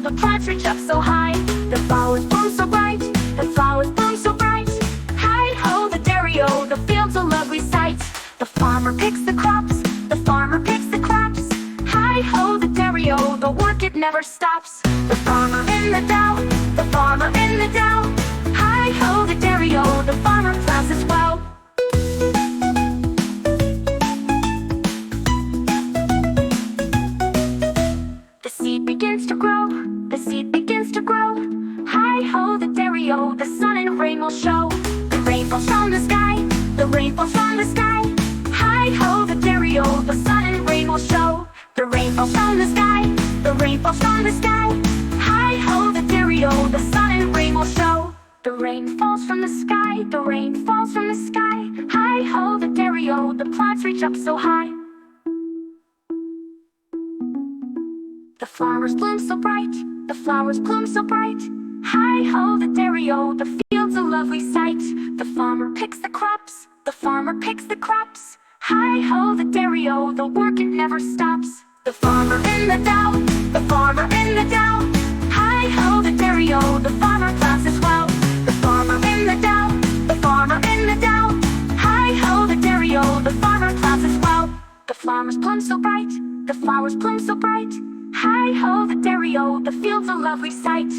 the plants reach up so high. The flowers bloom so bright, the flowers bloom so bright. Hi-ho, the dairy-o, the field's a lovely sight. The farmer picks the crops, the farmer picks the crops. Hi-ho, the dairy-o, the work it never stops. The farmer in the Dell, the farmer in the Dell. Hi-ho, the dairy-o, the farmer plows as well. The seed begins to grow, the seed begins to grow. Hi-ho, the dairy-o, the sun and rain will show. The rain falls from the sky, the rain falls from the sky. Hi-ho, the dairy-o, the sun and rain will show. The rain falls from the sky, the rain falls from the sky. Hi-ho, the dairy-o, the sun and rain will show. The rain falls from the sky, the rain falls from the sky. Hi-ho, the dairy-o, the plants reach up so high. The flowers bloom so bright, the flowers bloom so bright. Hi-ho, the dairy-o, the field's a lovely sight. The farmer picks the crops, the farmer picks the crops. Hi-ho, the dairy-o, the work it never stops. The farmer in the Dell, the farmer in the Dell. Hi-ho, the dairy-o, the farmer plows as well. The farmer in the Dell, the farmer in the Dell. Hi-ho, the dairy-o, the farmer plows as well. The flowers bloom so bright, the flowers bloom so bright. Hi-ho, the dairy-o, the field's a lovely sight.